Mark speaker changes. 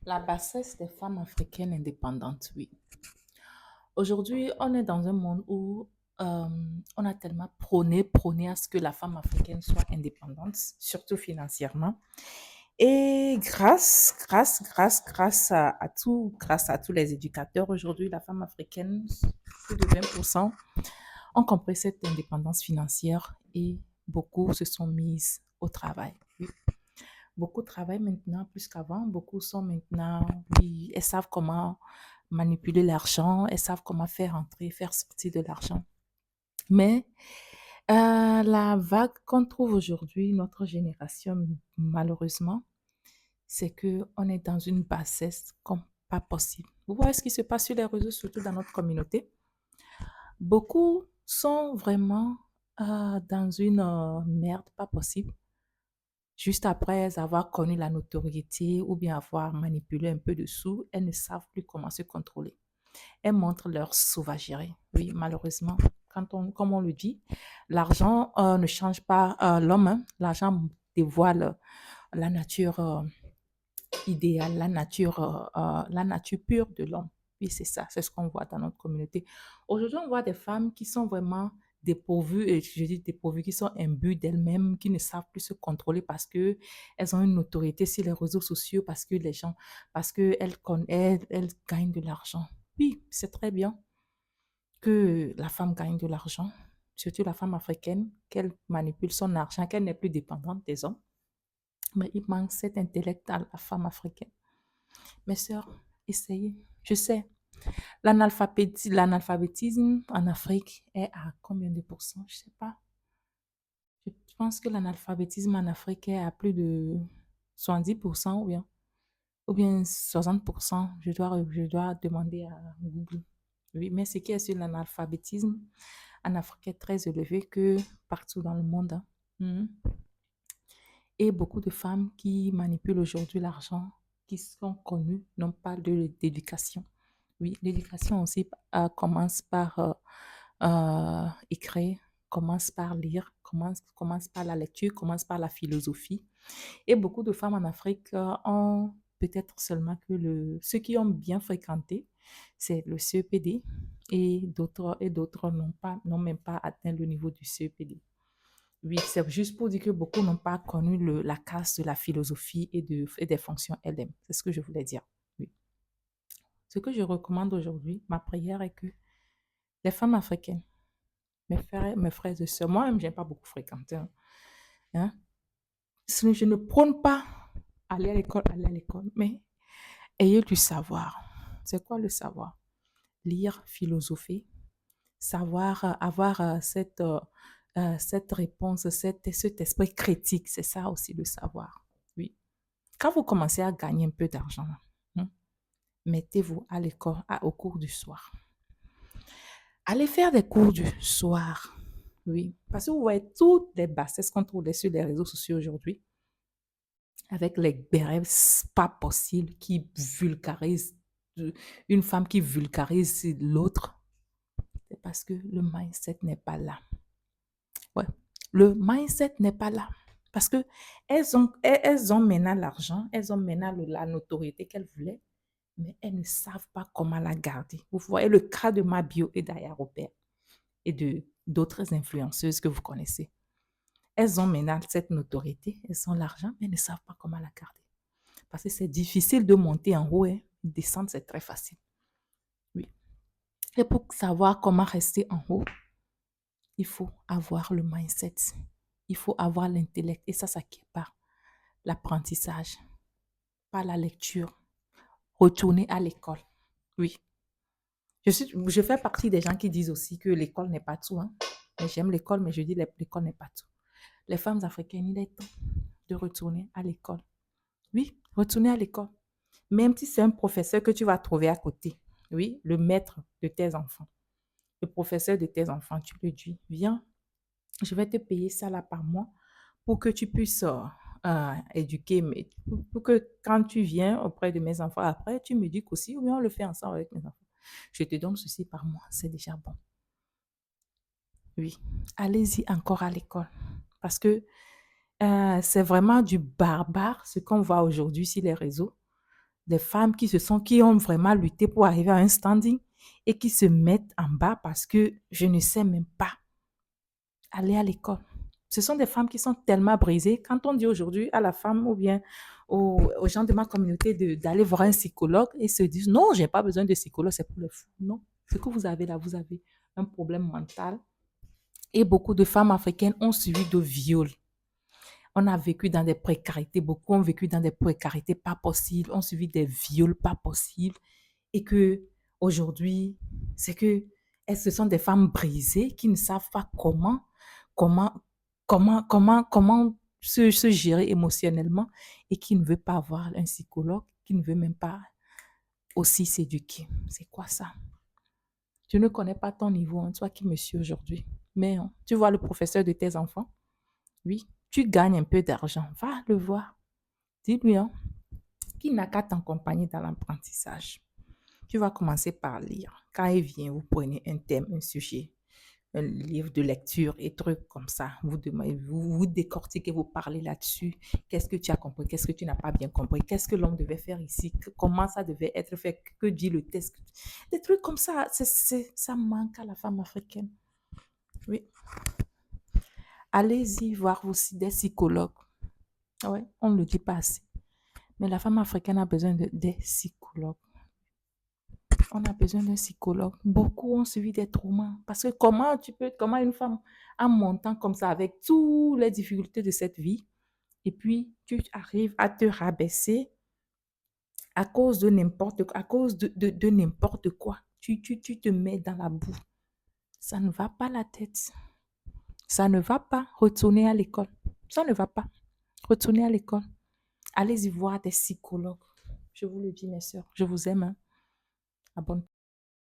Speaker 1: La bassesse des femmes africaines indépendantes, oui. Aujourd'hui, on est dans un monde où on a tellement prôné à ce que la femme africaine soit indépendante, surtout financièrement. Et grâce à tous les éducateurs, aujourd'hui, la femme africaine, plus de 20%, ont compris cette indépendance financière et beaucoup se sont mises au travail. Oui. Beaucoup travaillent maintenant plus qu'avant. Beaucoup sont maintenant, oui, elles savent comment manipuler l'argent, elles savent comment faire entrer, faire sortir de l'argent. Mais la vague qu'on trouve aujourd'hui, notre génération, malheureusement, c'est que on est dans une bassesse comme pas possible. Vous voyez ce qui se passe sur les réseaux, surtout dans notre communauté. Beaucoup sont vraiment dans une merde pas possible juste après avoir connu la notoriété ou bien avoir manipulé un peu de sous, elles ne savent plus comment se contrôler. Elles montrent leur sauvagerie. Oui, malheureusement, comme on le dit, l'argent ne change pas l'homme. Hein. L'argent dévoile la nature idéale, la nature pure de l'homme. Oui, c'est ça, c'est ce qu'on voit dans notre communauté. Aujourd'hui, on voit des femmes qui sont vraiment dépourvues, et je dis dépourvues, qui sont imbues d'elles-mêmes, qui ne savent plus se contrôler parce que elles ont une autorité sur les réseaux sociaux, parce que les gens, parce que elles gagnent de l'argent. Oui, c'est très bien que la femme gagne de l'argent, surtout la femme africaine, qu'elle manipule son argent, qu'elle n'est plus dépendante des hommes. Mais il manque cet intellect à la femme africaine. Mes sœurs, essayez. Je sais, l'analphabétisme en Afrique est à combien de pourcents? Je ne sais pas. Je pense que l'analphabétisme en Afrique est à plus de 70% ou bien 60%. Je dois demander à Google. Oui, mais ce qui est sur l'analphabétisme en Afrique est très élevé que partout dans le monde. Hein. Mhm. Et beaucoup de femmes qui manipulent aujourd'hui l'argent, qui sont connues, n'ont pas d'éducation. Oui, l'éducation aussi commence par écrire, commence par lire, commence par la lecture, commence par la philosophie. Et beaucoup de femmes en Afrique ont peut-être seulement que ceux qui ont bien fréquenté, c'est le CEPD et d'autres n'ont même pas atteint le niveau du CEPD. Oui, c'est juste pour dire que beaucoup n'ont pas connu la casse de la philosophie et des fonctions LM. C'est ce que je voulais dire. Oui. Ce que je recommande aujourd'hui, ma prière est que les femmes africaines, mes frères et sœurs, moi-même, je n'ai pas beaucoup fréquenté. Hein. Je ne prône pas aller à l'école, mais ayez du savoir. C'est quoi le savoir? Lire, philosopher, savoir avoir cette réponse, cet esprit critique, c'est ça aussi le savoir. Oui. Quand vous commencez à gagner un peu d'argent, hein, mettez-vous à l'école au cours du soir. Allez faire des cours du soir. Oui. Parce que vous voyez toutes les bassesses qu'on trouve sur les réseaux sociaux aujourd'hui, avec les bérets pas possibles qui vulgarisent, une femme qui vulgarise l'autre, c'est parce que le mindset n'est pas là. Ouais. Le mindset n'est pas là. Parce que elles ont maintenant l'argent, elles ont maintenant la notoriété qu'elles voulaient, mais elles ne savent pas comment la garder. Vous voyez le cas de Mabio et d'Aya Robert et d'autres influenceuses que vous connaissez. Elles ont maintenant cette notoriété, elles ont l'argent, mais elles ne savent pas comment la garder. Parce que c'est difficile de monter en haut, hein. Descendre, c'est très facile. Oui. Et pour savoir comment rester en haut, il faut avoir le mindset. Il faut avoir l'intellect. Et ça s'acquiert par l'apprentissage, par la lecture. Retourner à l'école. Oui. Je fais partie des gens qui disent aussi que l'école n'est pas tout. Hein. Mais j'aime l'école, mais je dis l'école n'est pas tout. Les femmes africaines, il est temps de retourner à l'école. Oui, retourner à l'école. Même si c'est un professeur que tu vas trouver à côté. Oui, le maître de tes enfants. Le professeur de tes enfants, tu lui dis, viens, je vais te payer ça là par mois pour que tu puisses éduquer, mais pour que quand tu viens auprès de mes enfants, après, tu m'éduques aussi, ou bien on le fait ensemble avec mes enfants. Je te donne ceci par mois, c'est déjà bon. Oui, allez-y encore à l'école. Parce que c'est vraiment du barbare ce qu'on voit aujourd'hui sur les réseaux. des femmes qui ont vraiment lutté pour arriver à un standing et qui se mettent en bas parce que je ne sais même pas aller à l'école. Ce sont des femmes qui sont tellement brisées. Quand on dit aujourd'hui à la femme ou bien aux gens de ma communauté d'aller voir un psychologue et se disent non, j'ai pas besoin de psychologue, c'est pour les fous. Non, ce que vous avez là, vous avez un problème mental. Et beaucoup de femmes africaines ont subi de viols. On a vécu dans des précarités, beaucoup ont vécu dans des précarités pas possibles, ont subi des viols pas possibles. Et que aujourd'hui, c'est que ce sont des femmes brisées qui ne savent pas comment, comment se gérer émotionnellement et qui ne veut pas avoir un psychologue, qui ne veut même pas aussi s'éduquer. C'est quoi ça? Tu ne connais pas ton niveau, hein, toi qui me suis aujourd'hui. Mais tu vois le professeur de tes enfants, oui, tu gagnes un peu d'argent. Va le voir. Dis-lui qu'il n'a qu'à t'accompagner dans l'apprentissage. Tu vas commencer par lire. Quand il vient, vous prenez un thème, un sujet, un livre de lecture et trucs comme ça. Vous décortiquez, vous parlez là-dessus. Qu'est-ce que tu as compris? Qu'est-ce que tu n'as pas bien compris? Qu'est-ce que l'homme devait faire ici? Comment ça devait être fait? Que dit le texte? Des trucs comme ça, ça manque à la femme africaine. Oui. Allez-y voir aussi des psychologues. Ouais, on ne le dit pas assez. Mais la femme africaine a besoin des psychologues. On a besoin d'un psychologue. Beaucoup ont suivi des traumas. Parce que comment une femme, en montant comme ça, avec toutes les difficultés de cette vie, et puis tu arrives à te rabaisser à cause de n'importe quoi, à cause de n'importe quoi. Tu te mets dans la boue. Ça ne va pas la tête. Ça ne va pas retourner à l'école. Ça ne va pas retourner à l'école. Allez-y voir des psychologues. Je vous le dis, mes sœurs. Je vous aime. Hein. Abonne